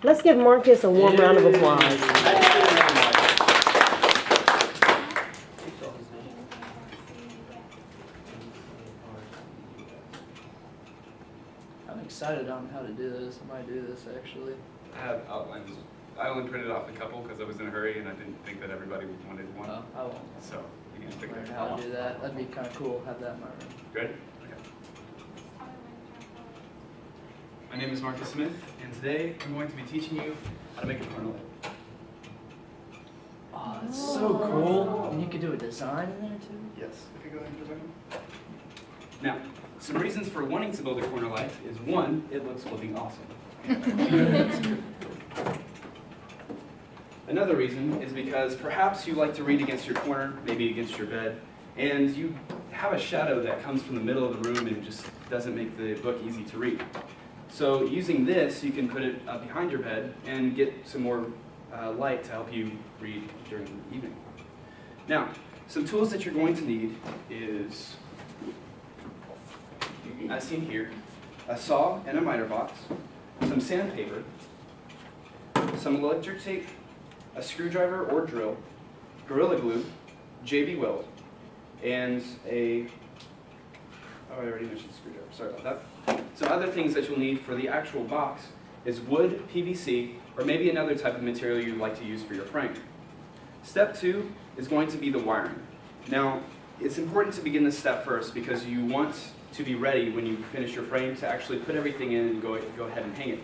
Let's give Marcus a warm round of applause. I'm excited on how to do this. I might do this actually. I have outlines. I only printed off a couple because I was in a hurry and I didn't think that everybody wanted one. Oh, I won't. So you can pick Learn it how up. to do that. That'd be kind of cool. Have that in my room. Ready? Okay. My name is Marcus Smith, and today I'm going to be teaching you how to make a corner light. Oh, that's so cool. And you could do a design in there too. Yes. Okay, go ahead and put it back on. Now, some reasons for wanting to build a corner light is one, it looks flipping awesome. Another reason is because perhaps you like to read against your corner, maybe against your bed, and you have a shadow that comes from the middle of the room and just doesn't make the book easy to read. So using this, you can put it behind your bed and get some more light to help you read during the evening. Now, some tools that you're going to need is, as seen here, a saw and a miter box, some sandpaper, some electric tape, a screwdriver or drill, Gorilla Glue, JB Weld, and I already mentioned the screwdriver, sorry about that. Some other things that you'll need for the actual box is wood, PVC, or maybe another type of material you'd like to use for your frame. Step 2 is going to be the wiring. Now, it's important to begin this step first because you want to be ready when you finish your frame to actually put everything in and go ahead and hang it.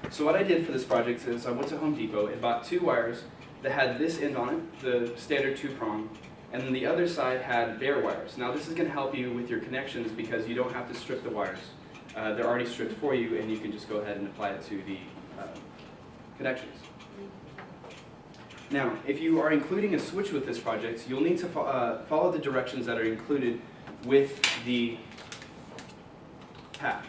So what I did for this project is I went to Home Depot and bought 2 wires that had this end on it, the standard 2-prong, and then the other side had bare wires. Now this is going to help you with your connections because you don't have to strip the wires. They're already stripped for you and you can just go ahead and apply it to the connections. Now, if you are including a switch with this project, you'll need to follow the directions that are included with the pack.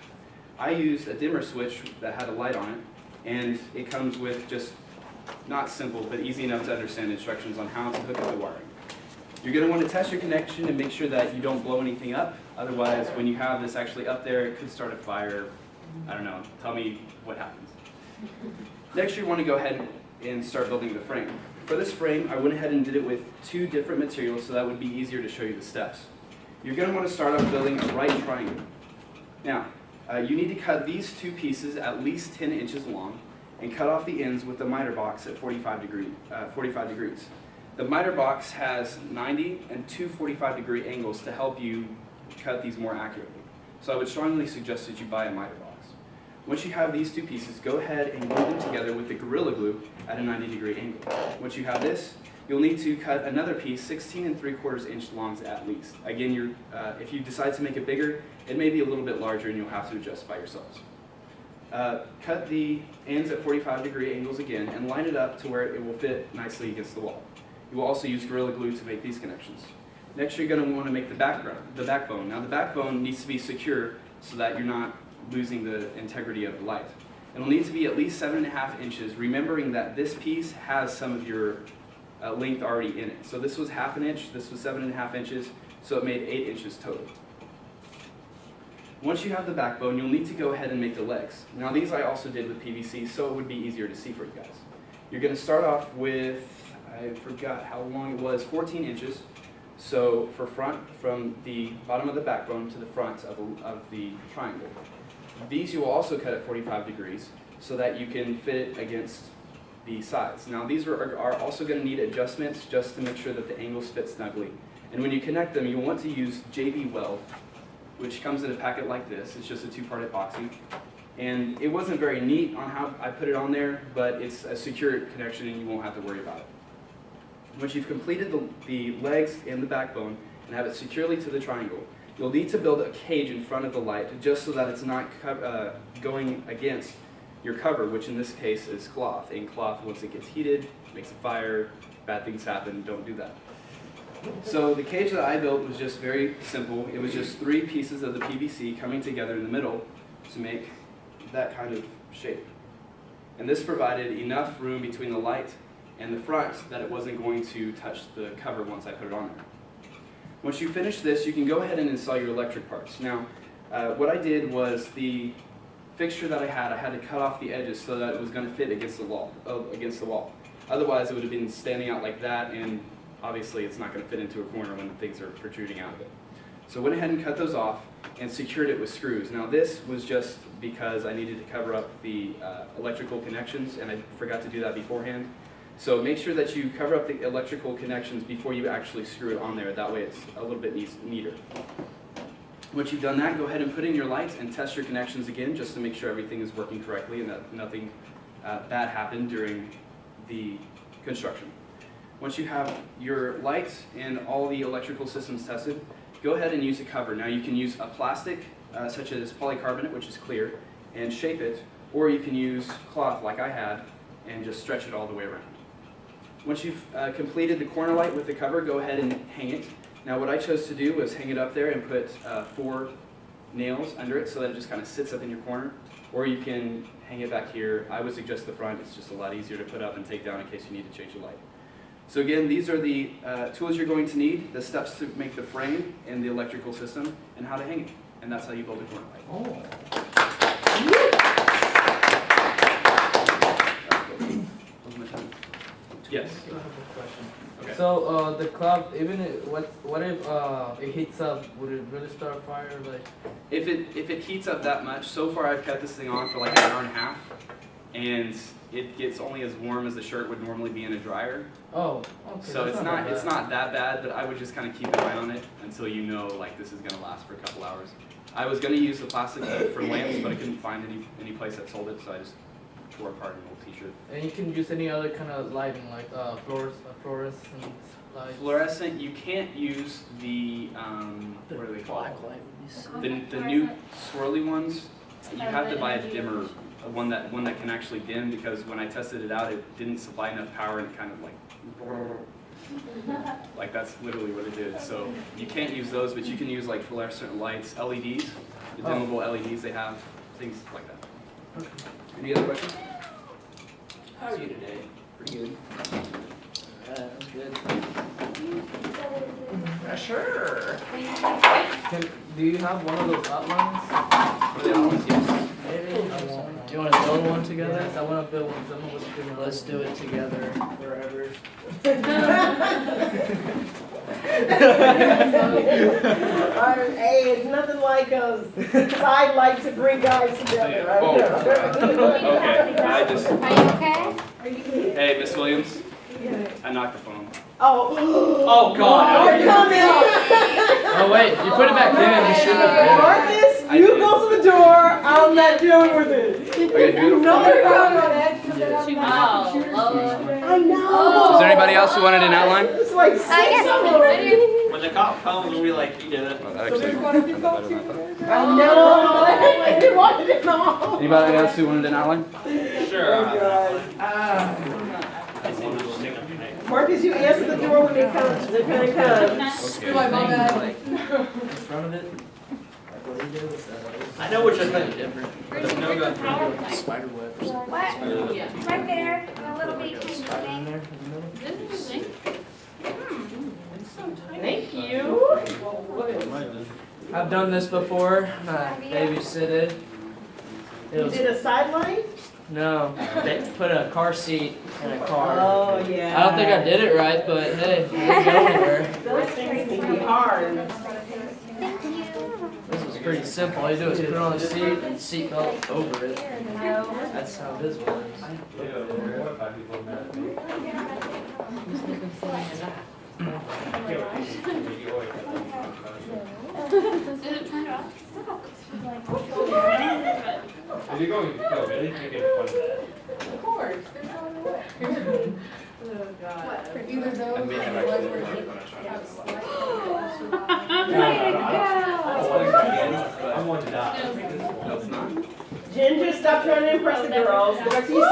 I used a dimmer switch that had a light on it, and it comes with just not simple, but easy enough to understand instructions on how to hook up the wiring. You're going to want to test your connection and make sure that you don't blow anything up. Otherwise, when you have this actually up there, it could start a fire. I don't know. Tell me what happens. Next, you want to go ahead and start building the frame. For this frame, I went ahead and did it with 2 different materials, so that would be easier to show you the steps. You're going to want to start off building a right triangle. Now, you need to cut these 2 pieces at least 10 inches long and cut off the ends with the miter box at 45 degrees. The miter box has 90 and 245-degree angles to help you cut these more accurately. So I would strongly suggest that you buy a miter box. Once you have these 2 pieces, go ahead and glue them together with the Gorilla Glue at a 90-degree angle. Once you have this, you'll need to cut another piece 16 3/4 inch longs at least. Again, if you decide to make it bigger, it may be a little bit larger and you'll have to adjust by yourselves. Cut the ends at 45-degree angles again and line it up to where it will fit nicely against the wall. You will also use Gorilla Glue to make these connections. Next, you're going to want to make the backbone. Now the backbone needs to be secure so that you're not losing the integrity of the light. It'll need to be at least 7.5 inches, remembering that this piece has some of your length already in it. So this was 1/2 inch, this was 7.5 inches, so it made 8 inches total. Once you have the backbone, you'll need to go ahead and make the legs. Now these I also did with PVC, so it would be easier to see for you guys. You're going to start off with, I forgot how long it was, 14 inches. So for front, from the bottom of the backbone to the front of the triangle. These you will also cut at 45 degrees so that you can fit it against the sides. Now these are also going to need adjustments just to make sure that the angles fit snugly. And when you connect them, you'll want to use JB Weld, which comes in a packet like this. It's just a 2-part epoxy. And it wasn't very neat on how I put it on there, but it's a secure connection and you won't have to worry about it. Once you've completed the legs and the backbone and have it securely to the triangle, you'll need to build a cage in front of the light just so that it's not going against your cover, which in this case is cloth. And cloth, once it gets heated, makes a fire, bad things happen, don't do that. So the cage that I built was just very simple. It was just 3 pieces of the PVC coming together in the middle to make that kind of shape. And this provided enough room between the light and the front that it wasn't going to touch the cover once I put it on there. Once you finish this, you can go ahead and install your electric parts. Now, what I did was the fixture that I had to cut off the edges so that it was going to fit against the wall. Otherwise, it would have been standing out like that, and obviously it's not going to fit into a corner when things are protruding out of it. So I went ahead and cut those off and secured it with screws. Now this was just because I needed to cover up the electrical connections, and I forgot to do that beforehand. So make sure that you cover up the electrical connections before you actually screw it on there. That way it's a little bit neater. Once you've done that, go ahead and put in your lights and test your connections again just to make sure everything is working correctly and that nothing bad happened during the construction. Once you have your lights and all the electrical systems tested, go ahead and use a cover. Now you can use a plastic such as polycarbonate, which is clear, and shape it, or you can use cloth like I had and just stretch it all the way around. Once you've completed the corner light with the cover, go ahead and hang it. Now what I chose to do was hang it up there and put 4 nails under it so that it just kind of sits up in your corner, or you can hang it back here. I would suggest the front. It's just a lot easier to put up and take down in case you need to change the light. So again, these are the tools you're going to need, the steps to make the frame and the electrical system, and how to hang it. And that's how you build a corner light. Yes. I have a question. Okay. So the club, even what if it heats up? Would it really start a fire? Like, If it heats up that much, so far I've kept this thing on for like an hour and a half, and it gets only as warm as the shirt would normally be in a dryer. oh, okay. So that's it's bad. not that bad, but I would just kind of keep an eye on it until you know like this is going to last for a couple hours. I was going to use the plastic for lamps, but I couldn't find any place that sold it, so I just tore apart an old t-shirt. And you can use any other kind of lighting, like fluorescent lights. Fluorescent, you can't use the what are they called? Black light would be The new swirly ones. You have to buy a dimmer, one that can actually dim, because when I tested it out, it didn't supply enough power, and it kind of like that's literally what it did. So you can't use those, but you can use like fluorescent lights, LEDs, the dimmable LEDs they have, things like that. Any other questions? How are you today? Pretty good. That's good. Sure. Do you have one of those outlines? For the outlines, yes. Maybe. Do you want to build one together? Yes, I want to build one. Someone was doing. Let's do it together forever. Hey, it's nothing like a side light to bring guys together. Oh, okay. I just. Are you okay? Hey, Miss Williams. I knocked the phone. Oh. Oh God! You're coming. Oh wait, you put it back there. You should have. Marcus, I you did. go to the door. I'm not dealing with it. Okay, beautiful. No, you're coming on that. I know. Is there anybody else who wanted an outline? It's like six of them. When the cop comes, we'll be like, you did it. I know. They wanted it all. Anybody else who wanted an outline? Sure. Marcus, you answer the door when they come. They're gonna come. In front of it. Like what he did with I know what you're thinking. different. There's no gun. Spider web or something. What? Right there, a little bit Spider in thing. there in the middle. Thank you. I've done this before. I babysitted. It You was did a sideline? no. They put a car seat in a car. Oh, yeah. I don't think I did it right, but hey, it didn't go anywhere. Those things can be hard. Thank you. This was pretty simple. All you do is put it on the seat and seat belt over it. That's how this works. Did it turn off? If you're going to go, really, make it fun of that. Of course. What, either those I may have actually learned when I tried I'm one to die. No, it's not. Ginger, stop trying to impress the girls. Go back to your seat.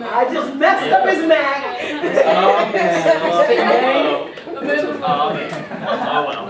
I just messed up his Mac. Oh, man. Oh, well.